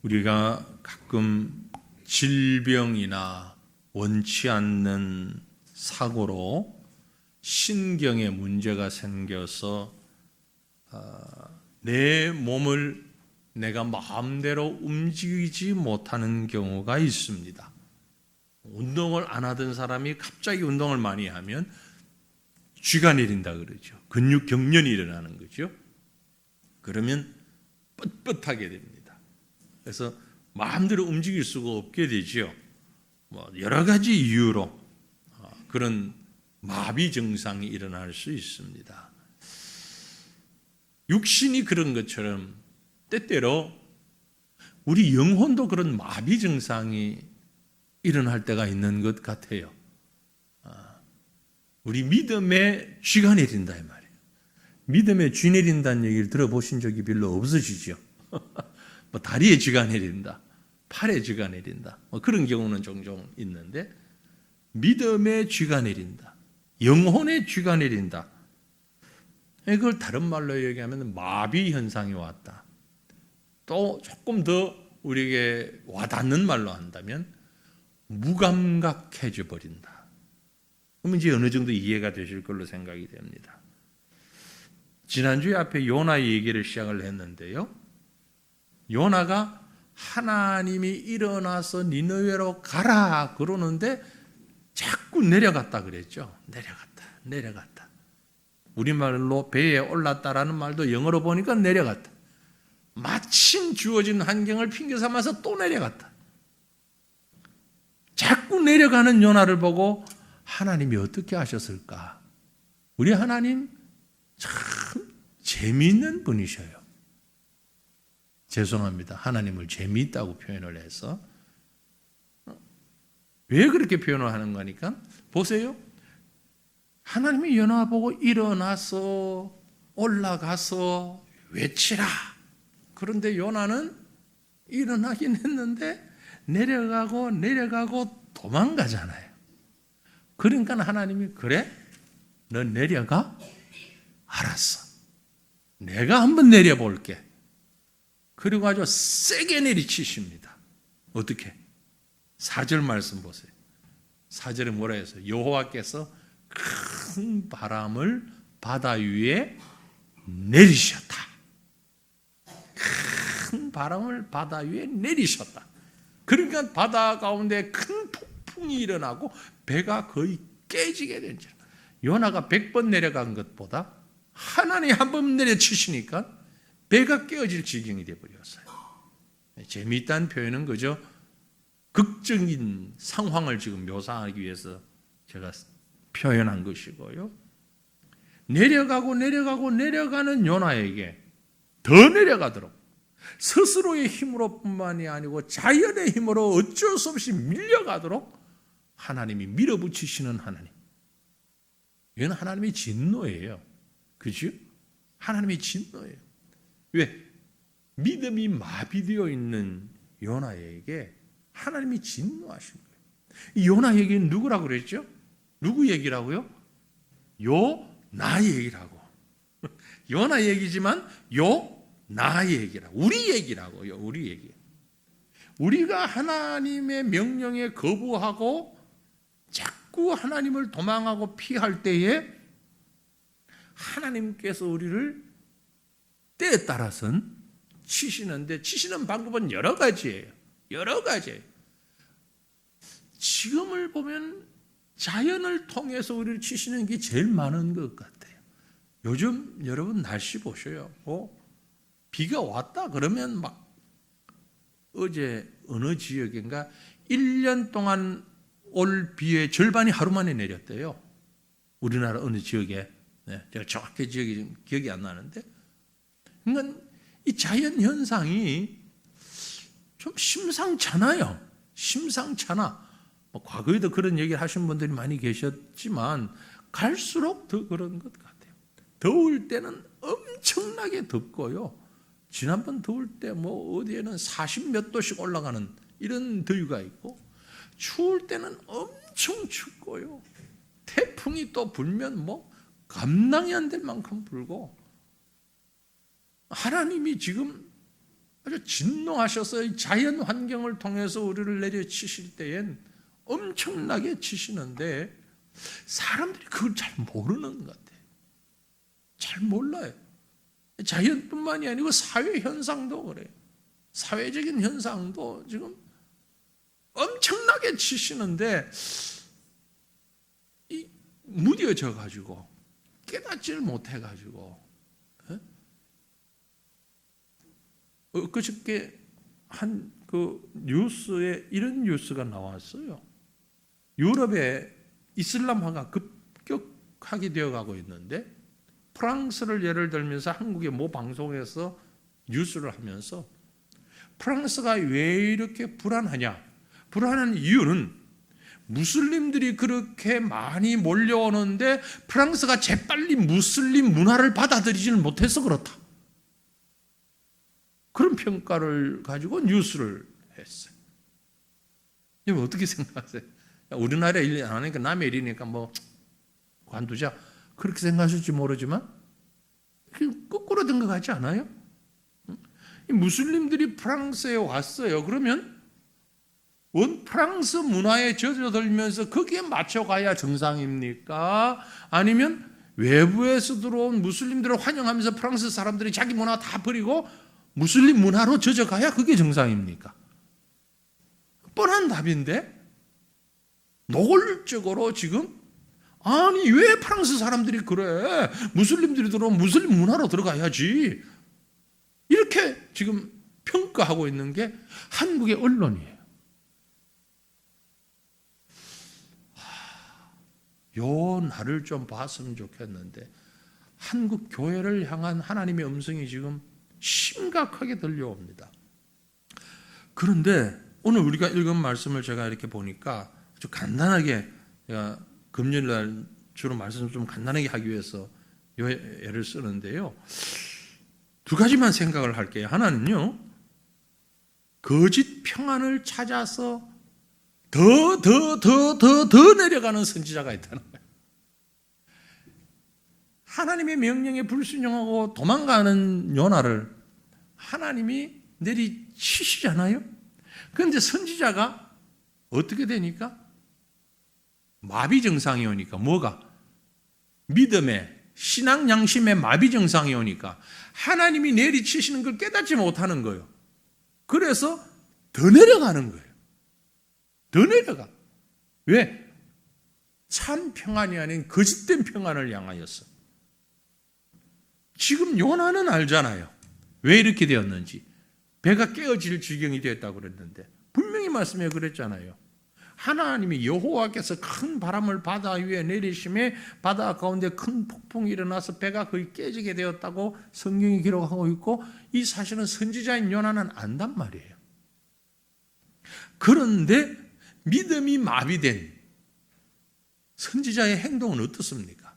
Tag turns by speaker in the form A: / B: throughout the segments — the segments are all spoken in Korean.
A: 우리가 가끔 질병이나 원치 않는 사고로 신경에 문제가 생겨서 내 몸을 내가 마음대로 움직이지 못하는 경우가 있습니다. 운동을 안 하던 사람이 갑자기 운동을 많이 하면 쥐가 내린다 그러죠. 근육 경련이 일어나는 거죠. 그러면 뻣뻣하게 됩니다. 그래서 마음대로 움직일 수가 없게 되죠. 여러 가지 이유로 그런 마비 증상이 일어날 수 있습니다. 육신이 그런 것처럼 때때로 우리 영혼도 그런 마비 증상이 일어날 때가 있는 것 같아요. 우리 믿음에 쥐가 내린다 이 말이에요. 믿음에 쥐 내린다는 얘기를 들어보신 적이 별로 없으시죠? 다리에 쥐가 내린다, 팔에 쥐가 내린다, 그런 경우는 종종 있는데, 믿음에 쥐가 내린다, 영혼에 쥐가 내린다, 이걸 다른 말로 얘기하면 마비 현상이 왔다. 또 조금 더 우리에게 와닿는 말로 한다면 무감각해져 버린다. 그러면 이제 어느 정도 이해가 되실 걸로 생각이 됩니다. 지난주에 앞에 요나 얘기를 시작을 했는데요. 요나가 하나님이 일어나서 니느웨로 가라 그러는데 자꾸 내려갔다 그랬죠. 내려갔다. 우리말로 배에 올랐다라는 말도 영어로 보니까 내려갔다. 마침 주어진 환경을 핑계 삼아서 또 내려갔다. 자꾸 내려가는 요나를 보고 하나님이 어떻게 하셨을까? 우리 하나님 참 재미있는 분이셔요. 죄송합니다. 하나님을 재미있다고 표현을 해서. 왜 그렇게 표현을 하는 거니까? 보세요. 하나님이 요나 보고 일어나서 올라가서 외치라. 그런데 요나는 일어나긴 했는데 내려가고 도망가잖아요. 그러니까 하나님이 그래? 너 내려가? 알았어. 내가 한번 내려볼게. 그리고 아주 세게 내리치십니다. 어떻게? 4절 말씀 보세요. 4절에 뭐라 했어요? 여호와께서 큰 바람을 바다 위에 내리셨다. 큰 바람을 바다 위에 내리셨다. 그러니까 바다 가운데 큰 폭풍이 일어나고 배가 거의 깨지게 된 줄. 요나가 100번 내려간 것보다 하나님 한 번 내려치시니까 배가 깨어질 지경이 되어버렸어요. 재미있다는 표현은 그죠? 극적인 상황을 지금 묘사하기 위해서 제가 표현한 것이고요. 내려가는 요나에게 더 내려가도록 스스로의 힘으로 뿐만이 아니고 자연의 힘으로 어쩔 수 없이 밀려가도록 하나님이 밀어붙이시는 하나님. 이건 하나님의 진노예요. 그죠? 하나님의 진노예요. 왜? 믿음이 마비되어 있는 요나에게 하나님이 진노하신 거예요. 이 요나 얘기는 누구라고 그랬죠? 누구 얘기라고요? 요나 얘기라고. 요나 얘기지만 요나 얘기라고. 우리 얘기라고요. 우리 얘기. 우리가 하나님의 명령에 거부하고 자꾸 하나님을 도망하고 피할 때에 하나님께서 우리를 때에 따라서는 치시는데 치시는 방법은 여러 가지예요. 여러 가지예요. 지금을 보면 자연을 통해서 우리를 치시는 게 제일 많은 것 같아요. 요즘 여러분 날씨 보셔요. 비가 왔다 그러면 막 어제 어느 지역인가 1년 동안 올 비의 절반이 하루 만에 내렸대요. 우리나라 어느 지역에. 제가 정확히 지역이 기억이 안 나는데. 그러니까 이 자연 현상이 좀 심상찮아요. 심상찮아. 과거에도 그런 얘기를 하신 분들이 많이 계셨지만 갈수록 더 그런 것 같아요. 더울 때는 엄청나게 덥고요. 지난번 더울 때 어디에는 40몇 도씩 올라가는 이런 더위가 있고, 추울 때는 엄청 춥고요. 태풍이 또 불면 감당이 안 될 만큼 불고, 하나님이 지금 아주 진노하셔서 이 자연 환경을 통해서 우리를 내려치실 때엔 엄청나게 치시는데 사람들이 그걸 잘 모르는 것 같아요. 잘 몰라요. 자연뿐만이 아니고 사회 현상도 그래요. 사회적인 현상도 지금 엄청나게 치시는데 무뎌져 가지고 깨닫지를 못해 가지고 그저께 한 그 뉴스에 이런 뉴스가 나왔어요. 유럽에 이슬람화가 급격하게 되어가고 있는데 프랑스를 예를 들면서 한국의 모 방송에서 뉴스를 하면서 프랑스가 왜 이렇게 불안하냐? 불안한 이유는 무슬림들이 그렇게 많이 몰려오는데 프랑스가 재빨리 무슬림 문화를 받아들이지를 못해서 그렇다. 그런 평가를 가지고 뉴스를 했어요. 여러분 어떻게 생각하세요? 우리나라 일 안 하니까 남의 일이니까 뭐 관두자 그렇게 생각하실지 모르지만 거꾸로 된 것 같지 않아요? 무슬림들이 프랑스에 왔어요. 그러면 프랑스 문화에 젖어들면서 거기에 맞춰가야 정상입니까? 아니면 외부에서 들어온 무슬림들을 환영하면서 프랑스 사람들이 자기 문화 다 버리고 무슬림 문화로 젖어가야 그게 정상입니까? 뻔한 답인데 노골적으로 지금 아니 왜 프랑스 사람들이 그래? 무슬림들이 들어오면 무슬림 문화로 들어가야지. 이렇게 지금 평가하고 있는 게 한국의 언론이에요. 요 날을 좀 봤으면 좋겠는데 한국 교회를 향한 하나님의 음성이 지금 심각하게 들려옵니다. 그런데 오늘 우리가 읽은 말씀을 제가 이렇게 보니까 아주 간단하게 제가 금요일날 주로 말씀을 좀 간단하게 하기 위해서 이 예를 쓰는데요. 두 가지만 생각을 할게요. 하나는요, 거짓 평안을 찾아서 더 내려가는 선지자가 있다는 거예요. 하나님의 명령에 불순종하고 도망가는 요나를 하나님이 내리치시잖아요. 그런데 선지자가 어떻게 되니까? 마비 증상이 오니까 뭐가? 믿음의 신앙 양심의 마비 증상이 오니까 하나님이 내리치시는 걸 깨닫지 못하는 거예요. 그래서 더 내려가는 거예요. 더 내려가. 왜? 참 평안이 아닌 거짓된 평안을 향하였어. 지금 요나는 알잖아요. 왜 이렇게 되었는지. 배가 깨어질 지경이 되었다고 그랬는데 분명히 말씀해 그랬잖아요. 하나님이 여호와께서 큰 바람을 바다 위에 내리심에 바다 가운데 큰 폭풍이 일어나서 배가 거의 깨지게 되었다고 성경이 기록하고 있고 이 사실은 선지자인 요나는 안단 말이에요. 그런데 믿음이 마비된 선지자의 행동은 어떻습니까?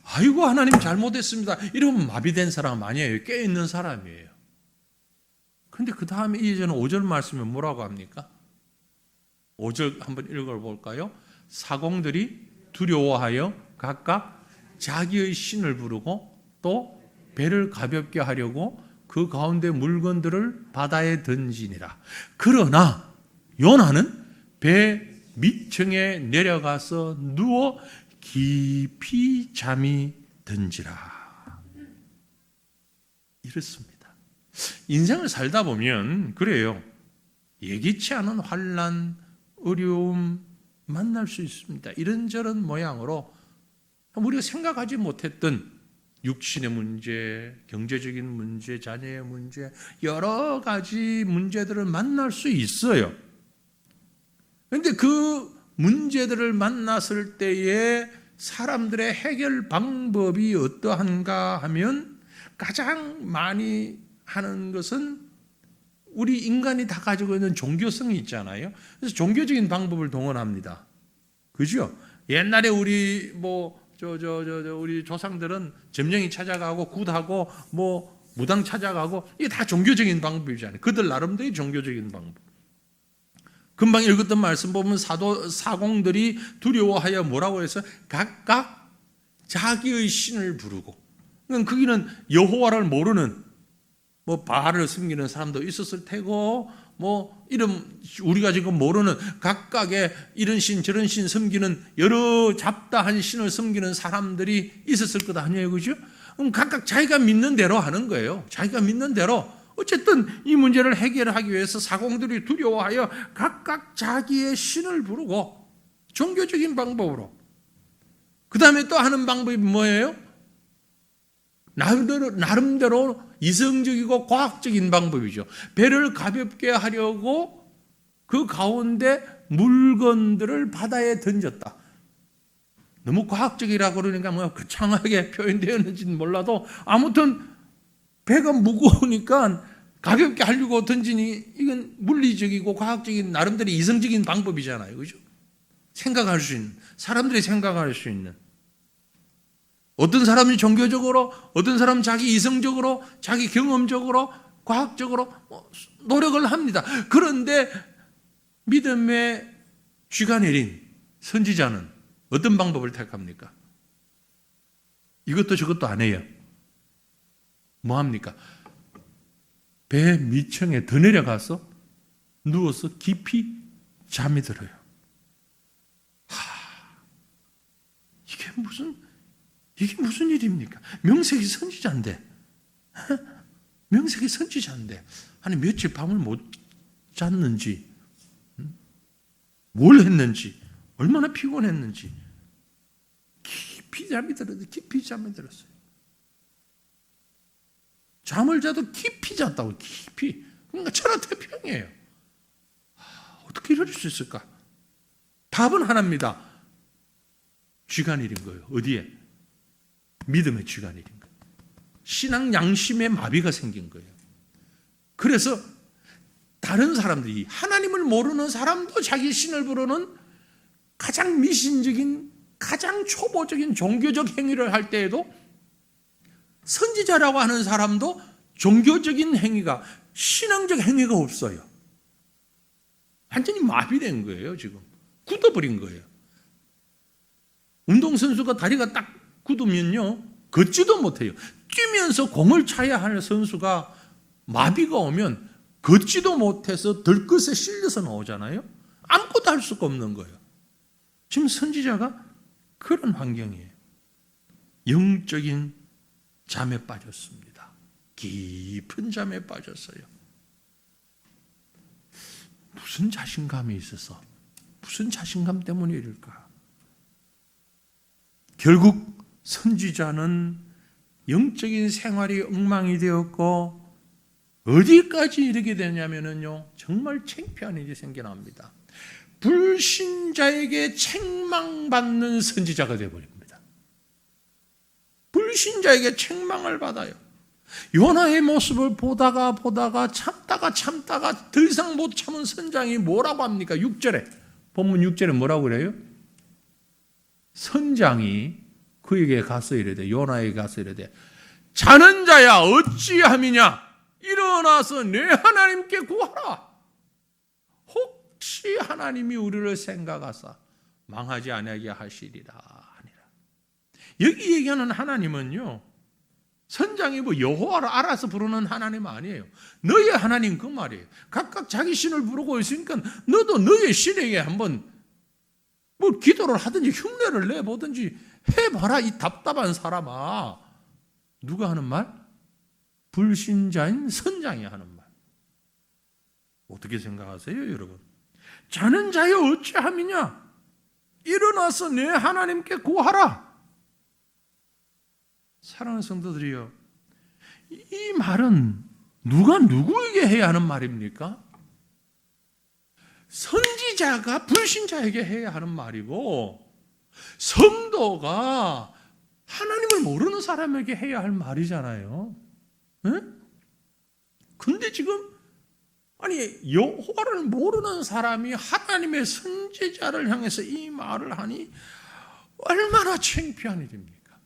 A: 아이고 하나님 잘못했습니다. 이러면 마비된 사람 아니에요. 깨어있는 사람이에요. 그런데 그 다음에 이제는 5절 말씀에 뭐라고 합니까? 5절 한번 읽어볼까요? 사공들이 두려워하여 각각 자기의 신을 부르고 또 배를 가볍게 하려고 그 가운데 물건들을 바다에 던지니라. 그러나 요나는 배 밑층에 내려가서 누워 깊이 잠이 든지라. 이렇습니다. 인생을 살다 보면 그래요. 예기치 않은 환난, 어려움 만날 수 있습니다. 이런저런 모양으로 우리가 생각하지 못했던 육신의 문제, 경제적인 문제, 자녀의 문제, 여러 가지 문제들을 만날 수 있어요. 그런데 그 문제들을 만났을 때에 사람들의 해결 방법이 어떠한가 하면 가장 많이 하는 것은 우리 인간이 다 가지고 있는 종교성이 있잖아요. 그래서 종교적인 방법을 동원합니다. 그죠? 옛날에 우리 우리 조상들은 점령이 찾아가고 굿하고 무당 찾아가고 이게 다 종교적인 방법이잖아요. 그들 나름대로 종교적인 방법. 금방 읽었던 말씀 보면 사공들이 두려워하여 뭐라고 해서 각각 자기의 신을 부르고, 거기는 여호와를 모르는 뭐 바알을 섬기는 사람도 있었을 테고, 뭐 이런 우리가 지금 모르는 각각의 이런 신 저런 신 섬기는 여러 잡다한 신을 섬기는 사람들이 있었을 것 아니에요, 그죠? 그럼 각각 자기가 믿는 대로 하는 거예요. 자기가 믿는 대로. 어쨌든 이 문제를 해결하기 위해서 사공들이 두려워하여 각각 자기의 신을 부르고 종교적인 방법으로. 그 다음에 또 하는 방법이 뭐예요? 나름대로 이성적이고 과학적인 방법이죠. 배를 가볍게 하려고 그 가운데 물건들을 바다에 던졌다. 너무 과학적이라고 그러니까 뭐 거창하게 표현되었는지는 몰라도 아무튼 배가 무거우니까 가볍게 하려고 던지니 이건 물리적이고 과학적인 나름대로 이성적인 방법이잖아요. 그죠? 생각할 수 있는, 사람들이 생각할 수 있는. 어떤 사람이 종교적으로, 어떤 사람은 자기 이성적으로, 자기 경험적으로, 과학적으로 노력을 합니다. 그런데 믿음의 쥐가 내린 선지자는 어떤 방법을 택합니까? 이것도 저것도 안 해요. 뭐 합니까? 배 밑층에 더 내려가서 누워서 깊이 잠이 들어요. 이게 무슨 일입니까? 명색이 선지자인데, 명색이 선지자인데, 아니 며칠 밤을 못 잤는지, 뭘 했는지, 얼마나 피곤했는지, 깊이 잠이 들었어요. 잠을 자도 깊이 잤다고, 깊이. 그러니까 천하태평이에요. 어떻게 이럴 수 있을까? 답은 하나입니다. 쥐가 내린 거예요. 어디에? 믿음의 쥐가 내린 거예요. 신앙 양심의 마비가 생긴 거예요. 그래서 다른 사람들이, 하나님을 모르는 사람도 자기 신을 부르는 가장 미신적인, 가장 초보적인 종교적 행위를 할 때에도 선지자라고 하는 사람도 종교적인 행위가, 신앙적 행위가 없어요. 완전히 마비된 거예요. 지금 굳어버린 거예요. 운동선수가 다리가 딱 굳으면요, 걷지도 못해요. 뛰면서 공을 차야 할 선수가 마비가 오면 걷지도 못해서 들것에 실려서 나오잖아요. 아무것도 할 수가 없는 거예요. 지금 선지자가 그런 환경이에요. 영적인 잠에 빠졌습니다. 깊은 잠에 빠졌어요. 무슨 자신감이 있어서, 무슨 자신감 때문에 이럴까? 결국 선지자는 영적인 생활이 엉망이 되었고, 어디까지 이르게 되냐면요, 정말 창피한 일이 생겨납니다. 불신자에게 책망받는 선지자가 되어버립니다. 불신자에게 책망을 받아요. 요나의 모습을 보다가 참다가 더 이상 못 참은 선장이 뭐라고 합니까? 6절에, 본문 6절에 뭐라고 그래요? 선장이 그에게 가서 이르되, 요나에게 가서 이르되, 자는 자야 어찌함이냐? 일어나서 내 하나님께 구하라. 혹시 하나님이 우리를 생각하사 망하지 아니하게 하시리라 하니라. 여기 얘기하는 하나님은요, 선장이 뭐 여호와를 알아서 부르는 하나님 아니에요. 너의 하나님 그 말이에요. 각각 자기 신을 부르고 있으니까 너도 너의 신에게 한번 뭐 기도를 하든지 흉내를 내보든지 해봐라, 이 답답한 사람아. 누가 하는 말? 불신자인 선장이 하는 말. 어떻게 생각하세요, 여러분? 자는 자여 어찌함이냐? 일어나서 내 하나님께 구하라. 사랑하는 성도들이여, 이 말은 누가 누구에게 해야 하는 말입니까? 선지자가 불신자에게 해야 하는 말이고, 성도가 하나님을 모르는 사람에게 해야 할 말이잖아요. 근데 지금 아니 여호와를 모르는 사람이 하나님의 선지자를 향해서 이 말을 하니 얼마나 창피한 일입니까?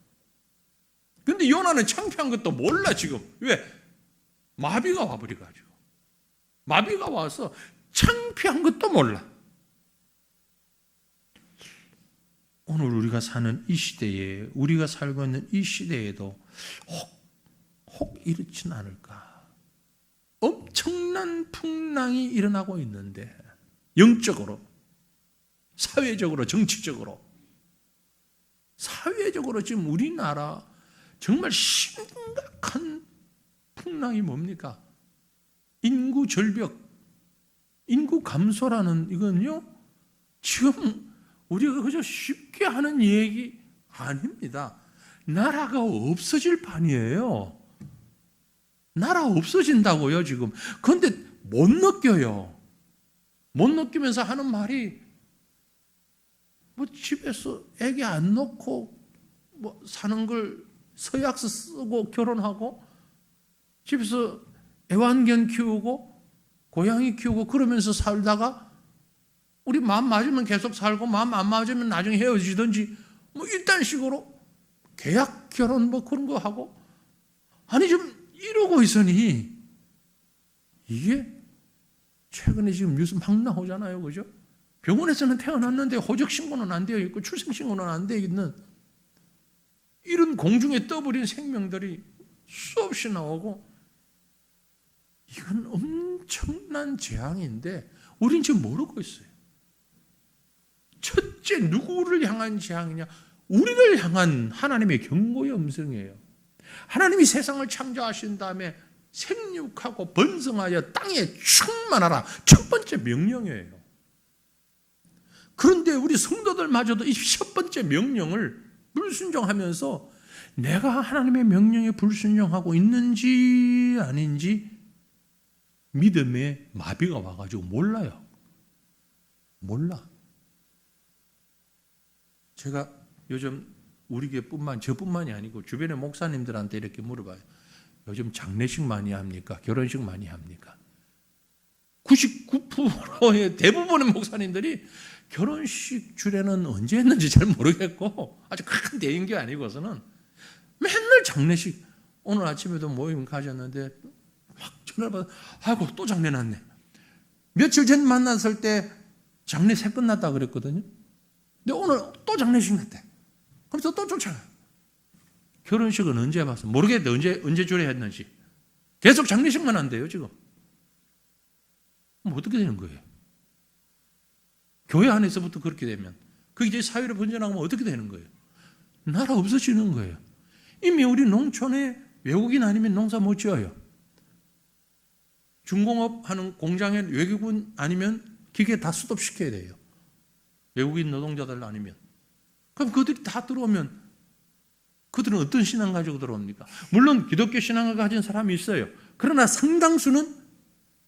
A: 근데 요나는 창피한 것도 몰라 지금. 왜? 마비가 와버려가지고. 마비가 와서 창피한 것도 몰라. 오늘 우리가 사는 이 시대에, 우리가 살고 있는 이 시대에도 혹 이렇진 않을까? 엄청난 풍랑이 일어나고 있는데, 영적으로, 사회적으로, 정치적으로, 사회적으로 지금 우리나라 정말 심각한 풍랑이 뭡니까? 인구 절벽, 인구 감소라는 이건요, 지금 우리가 그저 쉽게 하는 얘기 아닙니다. 나라가 없어질 판이에요. 나라 없어진다고요, 지금. 그런데 못 느껴요. 못 느끼면서 하는 말이, 뭐 집에서 애기 안 놓고 뭐 사는 걸 서약서 쓰고 결혼하고, 집에서 애완견 키우고 고양이 키우고 그러면서 살다가 우리 마음 맞으면 계속 살고 마음 안 맞으면 나중에 헤어지든지 뭐 이딴 식으로 계약 결혼 뭐 그런 거 하고, 아니 좀 이러고 있으니, 이게 최근에 지금 뉴스 막 나오잖아요, 그죠? 병원에서는 태어났는데 호적 신고는 안 되어 있고 출생 신고는 안 되어 있는 이런 공중에 떠버린 생명들이 수없이 나오고, 이건 엄청난 재앙인데 우린 지금 모르고 있어요. 첫째, 누구를 향한 재앙이냐? 우리를 향한 하나님의 경고의 음성이에요. 하나님이 세상을 창조하신 다음에 생육하고 번성하여 땅에 충만하라, 첫 번째 명령이에요. 그런데 우리 성도들마저도 이 첫 번째 명령을 불순종하면서 내가 하나님의 명령에 불순종하고 있는지 아닌지 믿음의 마비가 와가지고 몰라요. 몰라. 제가 요즘 우리 교회뿐만, 저뿐만이 아니고 주변의 목사님들한테 이렇게 물어봐요. 요즘 장례식 많이 합니까? 결혼식 많이 합니까? 99%의 대부분의 목사님들이 결혼식 주례는 언제 했는지 잘 모르겠고, 아주 큰 대인 게 아니고서는 맨날 장례식. 오늘 아침에도 모임 가졌는데 막 전화를 받아, 아이고 또 장례 났네. 며칠 전 만났을 때 장례 3번 났다 그랬거든요. 근데 오늘 또 장례식 났대. 그래서 또 쫓아가요. 결혼식은 언제 해봤어? 모르겠대. 언제 주례했는지. 계속 장례식만 한대요 지금. 그럼 어떻게 되는 거예요? 교회 안에서부터 그렇게 되면, 그게 이제 사회로 번져나가면 어떻게 되는 거예요? 나라 없어지는 거예요. 이미 우리 농촌에 외국인 아니면 농사 못 지어요. 중공업 하는 공장에 외국인 아니면 기계 다 스톱시켜야 돼요. 외국인 노동자들 아니면. 그럼 그들이 다 들어오면 그들은 어떤 신앙 가지고 들어옵니까? 물론 기독교 신앙을 가진 사람이 있어요. 그러나 상당수는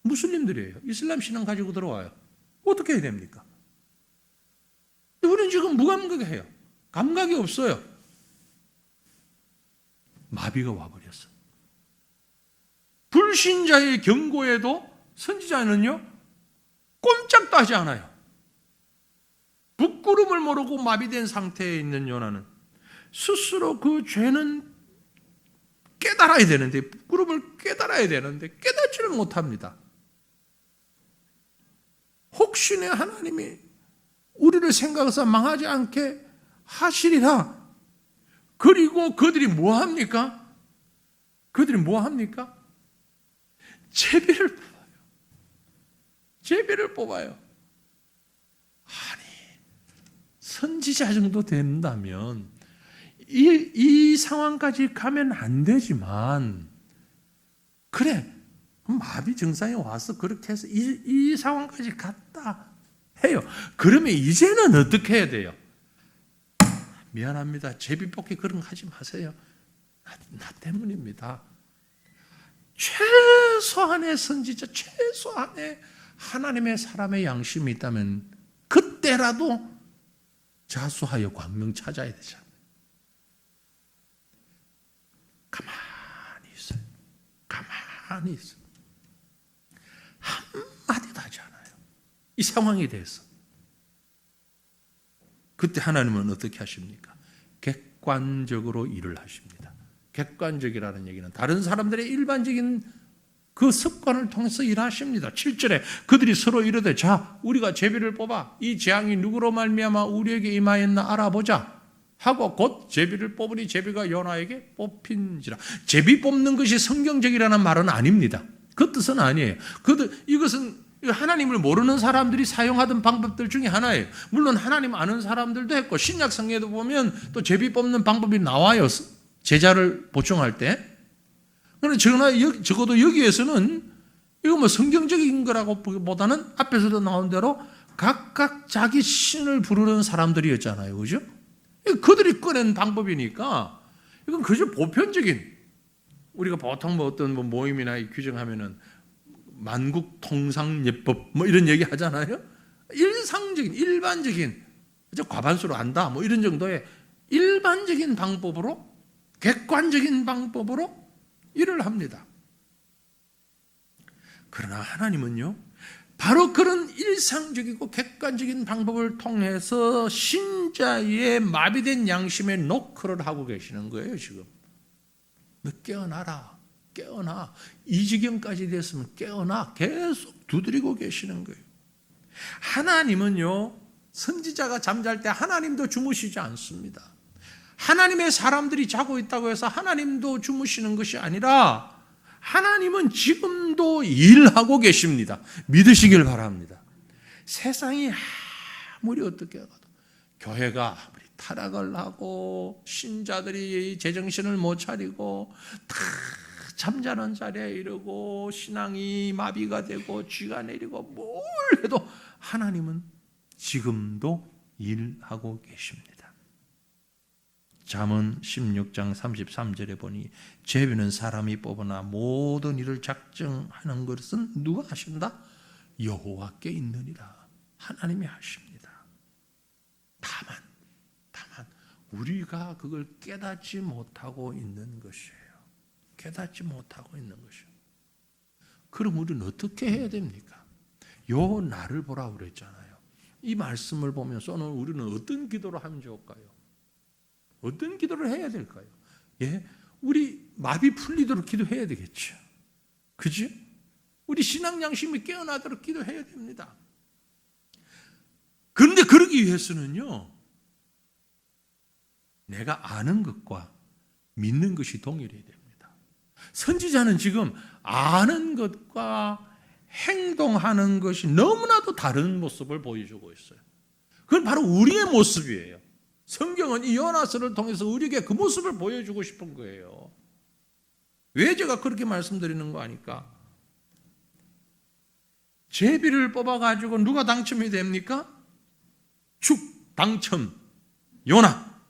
A: 무슬림들이에요. 이슬람 신앙 가지고 들어와요. 어떻게 해야 됩니까? 우리는 지금 무감각해요. 감각이 없어요. 마비가 와버렸어. 불신자의 경고에도 선지자는요, 꼼짝도 하지 않아요. 부끄럼을 모르고 마비된 상태에 있는 요나는 스스로 그 죄는 깨달아야 되는데, 부끄럼을 깨달아야 되는데 깨닫지를 못합니다. 혹시나 하나님이 우리를 생각해서 망하지 않게 하시리라. 그리고 그들이 뭐 합니까? 그들이 뭐 합니까? 제비를 뽑아요. 제비를 뽑아요. 아니, 선지자 정도 된다면 이 상황까지 가면 안 되지만, 그래, 마비 증상이 와서 그렇게 해서 이 상황까지 갔다 해요. 그러면 이제는 어떻게 해야 돼요? 미안합니다. 제비 뽑기 그런 거 하지 마세요. 나 때문입니다. 최소한의 선지자, 최소한의 하나님의 사람의 양심이 있다면 그때라도 자수하여 광명 찾아야 되잖아요. 가만히 있어요. 가만히 있어요. 한마디도 하지 않아요. 이 상황에 대해서. 그때 하나님은 어떻게 하십니까? 객관적으로 일을 하십니다. 객관적이라는 얘기는 다른 사람들의 일반적인 그 습관을 통해서 일하십니다. 7절에 그들이 서로 이르되, 자, 우리가 제비를 뽑아 이 재앙이 누구로 말미암아 우리에게 임하였나 알아보자 하고 곧 제비를 뽑으니 제비가 요나에게 뽑힌지라. 제비 뽑는 것이 성경적이라는 말은 아닙니다. 그 뜻은 아니에요. 이것은 하나님을 모르는 사람들이 사용하던 방법들 중에 하나예요. 물론 하나님 아는 사람들도 했고 신약 성경에도 보면 또 제비 뽑는 방법이 나와요. 제자를 보충할 때. 그런데 적어도 여기에서는 이거 뭐 성경적인 거라고 보기보다는 앞에서도 나온 대로 각각 자기 신을 부르는 사람들이었잖아요. 그죠? 그들이 꺼낸 방법이니까 이건 그저 보편적인, 우리가 보통 뭐 어떤 모임이나 규정하면은 만국통상예법 뭐 이런 얘기 하잖아요. 일상적인, 일반적인, 과반수로 안다 뭐 이런 정도의 일반적인 방법으로, 객관적인 방법으로 일을 합니다. 그러나 하나님은요, 바로 그런 일상적이고 객관적인 방법을 통해서 신자의 마비된 양심에 노크를 하고 계시는 거예요. 지금 너 깨어나라, 깨어나. 이 지경까지 됐으면 깨어나. 계속 두드리고 계시는 거예요. 하나님은요, 선지자가 잠잘 때 하나님도 주무시지 않습니다. 하나님의 사람들이 자고 있다고 해서 하나님도 주무시는 것이 아니라 하나님은 지금도 일하고 계십니다. 믿으시길 바랍니다. 세상이 아무리 어떻게 하도, 교회가 아무리 타락을 하고 신자들이 제정신을 못 차리고 다 잠자는 자리에 이르고 신앙이 마비가 되고 쥐가 내리고 뭘 해도 하나님은 지금도 일하고 계십니다. 잠언 16장 33절에 보니 제비는 사람이 뽑으나 모든 일을 작정하는 것은 누가 하신다? 여호와께 있느니라. 하나님이 하십니다. 다만 우리가 그걸 깨닫지 못하고 있는 것이에요. 깨닫지 못하고 있는 것이에요. 그럼 우리는 어떻게 해야 됩니까? 요 나를 보라 그랬잖아요. 이 말씀을 보면서는 우리는 어떤 기도를 하면 좋을까요? 어떤 기도를 해야 될까요? 예, 우리 마비 풀리도록 기도해야 되겠죠. 그죠? 우리 신앙 양심이 깨어나도록 기도해야 됩니다. 그런데 그러기 위해서는요, 내가 아는 것과 믿는 것이 동일해야 됩니다. 선지자는 지금 아는 것과 행동하는 것이 너무나도 다른 모습을 보여주고 있어요. 그건 바로 우리의 모습이에요. 성경은 이 요나서를 통해서 우리에게 그 모습을 보여주고 싶은 거예요. 왜 제가 그렇게 말씀드리는 거 아니까? 제비를 뽑아가지고 누가 당첨이 됩니까? 당첨, 요나.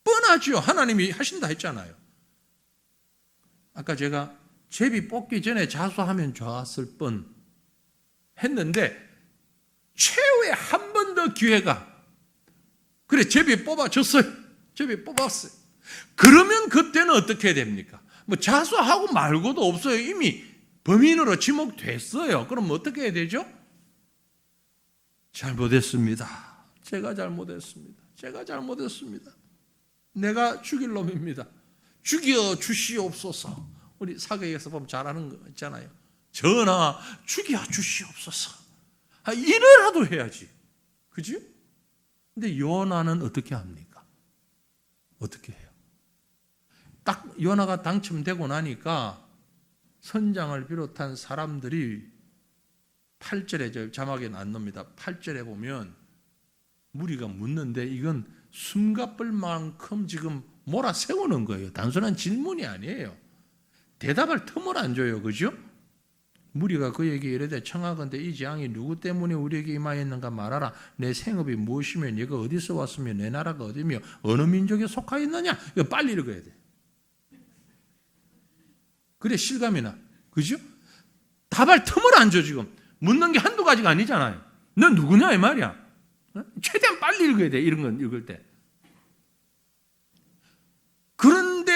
A: 뻔하죠. 하나님이 하신다 했잖아요. 아까 제가 제비 뽑기 전에 자수하면 좋았을 뻔 했는데 최후에 한 번 더 기회가, 그래 제비 뽑아줬어요. 제비 뽑았어요. 그러면 그때는 어떻게 해야 됩니까? 뭐 자수하고 말고도 없어요. 이미 범인으로 지목됐어요. 그럼 어떻게 해야 되죠? 잘못했습니다. 제가 잘못했습니다. 내가 죽일 놈입니다. 죽여 주시옵소서. 우리 사극에서 보면 잘하는 거 있잖아요. 전하 죽여 주시옵소서. 이래라도 해야지. 그죠? 근데 요나는 어떻게 합니까? 어떻게 해요? 딱 요나가 당첨되고 나니까 선장을 비롯한 사람들이 8절에, 자막에는 안 넣습니다. 8절에 보면 무리가 묻는데 이건 숨가쁠만큼 지금 몰아세우는 거예요. 단순한 질문이 아니에요. 대답할 틈을 안 줘요. 그죠? 무리가 그에게 이르되 청하건대 이 재앙이 누구 때문에 우리에게 임하였는가 말하라. 내 생업이 무엇이며 네가 어디서 왔으며 내 나라가 어디며 어느 민족에 속하였느냐. 이거 빨리 읽어야 돼. 그래 실감이 나. 그죠? 답할 틈을 안 줘. 지금 묻는 게 한두 가지가 아니잖아요. 너 누구냐 이 말이야. 최대한 빨리 읽어야 돼. 이런 건 읽을 때. 그런데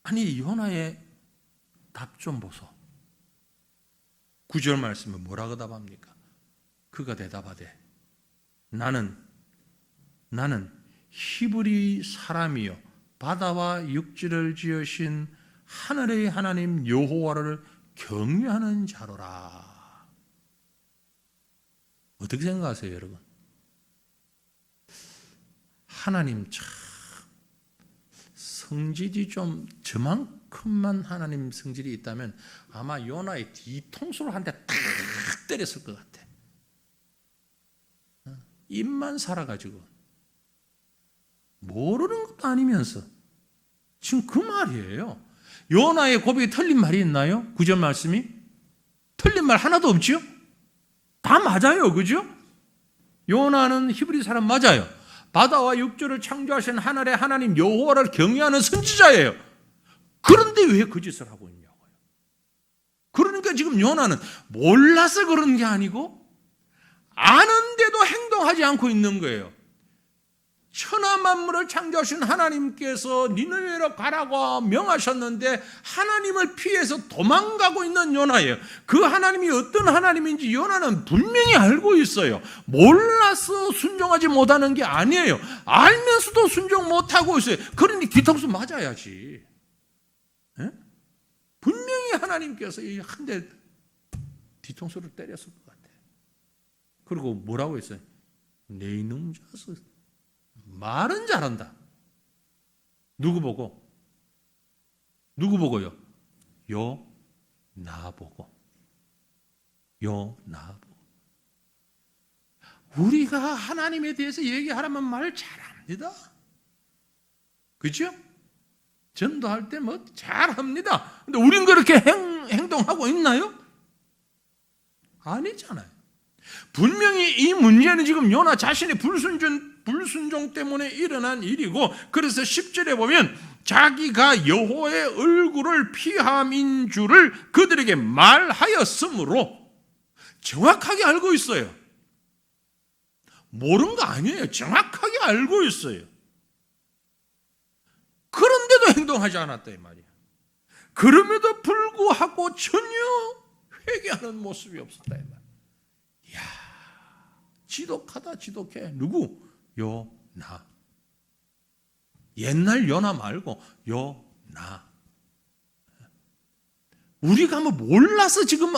A: 아니 요나의 답 좀 보소. 9절 말씀에 뭐라고 답합니까? 그가 대답하되 나는 히브리 사람이요 바다와 육지를 지으신 하늘의 하나님 여호와를 경외하는 자로라. 어떻게 생각하세요, 여러분? 하나님 참 성질이 좀 저만큼만 하나님 성질이 있다면 아마 요나의 뒤통수를 한 대 탁 때렸을 것 같아. 입만 살아가지고 모르는 것도 아니면서 지금 그 말이에요. 요나의 고백이 틀린 말이 있나요? 9절 말씀이 틀린 말 하나도 없죠? 다 맞아요, 그죠? 요나는 히브리 사람 맞아요. 바다와 육조를 창조하신 하늘의 하나님 여호와를 경외하는 선지자예요. 그런데 왜 그 짓을 하고 있냐고요. 그러니까 지금 요나는 몰라서 그런 게 아니고 아는데도 행동하지 않고 있는 거예요. 천하 만물을 창조하신 하나님께서 니느웨로 가라고 명하셨는데 하나님을 피해서 도망가고 있는 요나예요. 그 하나님이 어떤 하나님인지 요나는 분명히 알고 있어요. 몰라서 순종하지 못하는 게 아니에요. 알면서도 순종 못하고 있어요. 그러니 뒤통수 맞아야지. 에? 분명히 하나님께서 한 대 뒤통수를 때렸을 것 같아요. 그리고 뭐라고 했어요? 내 이놈 자식, 말은 잘한다. 누구 보고? 누구 보고요? 나보고. 나보고. 우리가 하나님에 대해서 얘기하라면 말 잘합니다. 그렇죠? 전도할 때 뭐 잘합니다. 근데 우린 그렇게 행동하고 있나요? 아니잖아요. 분명히 이 문제는 지금 요나 자신의 불순종 때문에 일어난 일이고, 그래서 10절에 보면 자기가 여호와의 얼굴을 피함인 줄을 그들에게 말하였으므로 정확하게 알고 있어요. 모르는 거 아니에요. 정확하게 알고 있어요. 그런데도 행동하지 않았다 이 말이야. 그럼에도 불구하고 전혀 회개하는 모습이 없었다 이 말이야. 이야, 지독하다 지독해. 누구? 요나. 옛날 요나 말고 요나. 우리가 뭐 몰라서 지금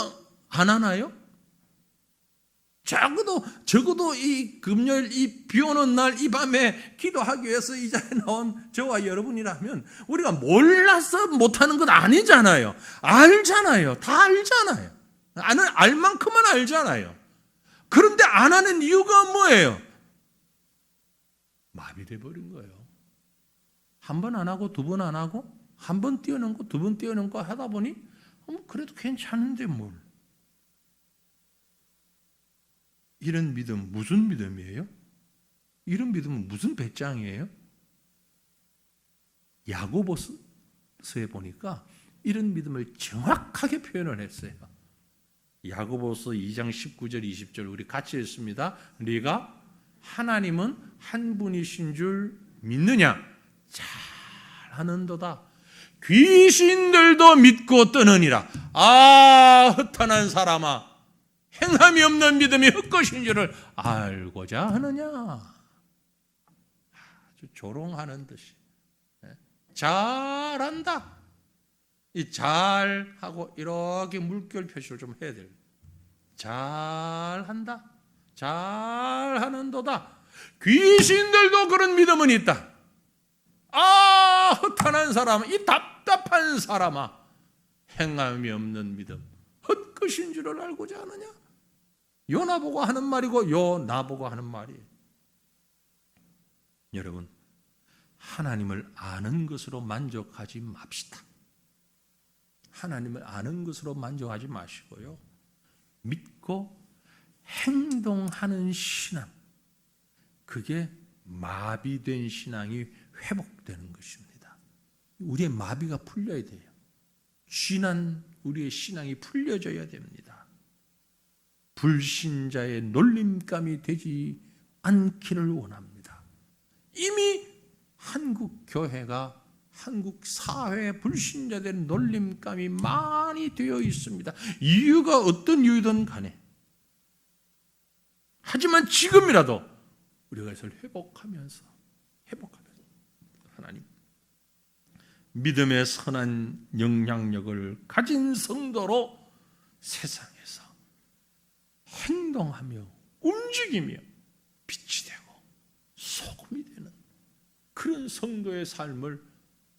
A: 안 하나요? 적어도 이 금요일 이 비 오는 날 이 밤에 기도하기 위해서 이 자리에 나온 저와 여러분이라면 우리가 몰라서 못하는 건 아니잖아요. 알잖아요. 다 알잖아요. 알 만큼은 알잖아요. 그런데 안 하는 이유가 뭐예요? 마비돼 버린 거예요. 한 번 안 하고 두 번 안 하고 한 번 뛰어넘고 두 번 뛰어넘고 하다 보니 그래도 괜찮은데 뭘. 이런 믿음 무슨 믿음이에요? 이런 믿음은 무슨 배짱이에요? 야고보서에 보니까 이런 믿음을 정확하게 표현을 했어요. 야고보서 2장 19절 20절 우리 같이 읽습니다. 네가 하나님은 한 분이신 줄 믿느냐? 잘하는도다. 귀신들도 믿고 뜨느니라. 아, 허탄한 사람아, 행함이 없는 믿음이 헛것인 줄을 알고자 하느냐. 아주 조롱하는 듯이. 잘한다. 이 잘하고 이렇게 물결 표시를 좀 해야 돼요. 잘한다. 잘하는도다. 귀신들도 그런 믿음은 있다. 아, 허탄한 사람, 이 답답한 사람아, 행함이 없는 믿음, 헛것인 줄을 알고자 하느냐? 요나 보고 하는 말이고 요나 보고 하는 말이에요. 여러분, 하나님을 아는 것으로 만족하지 맙시다. 하나님을 아는 것으로 만족하지 마시고요. 믿고 행동하는 신앙, 그게 마비된 신앙이 회복되는 것입니다. 우리의 마비가 풀려야 돼요. 쥐난 우리의 신앙이 풀려져야 됩니다. 불신자의 놀림감이 되지 않기를 원합니다. 이미 한국 교회가 한국 사회의 불신자들의 놀림감이 많이 되어 있습니다. 이유가 어떤 이유든 간에. 하지만 지금이라도 우리가 이것을 회복하면서 하나님 믿음의 선한 영향력을 가진 성도로 세상에서 행동하며 움직이며 빛이 되고 소금이 되는 그런 성도의 삶을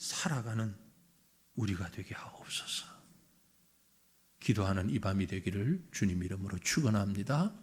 A: 살아가는 우리가 되게 하옵소서. 기도하는 이 밤이 되기를 주님 이름으로 축원합니다.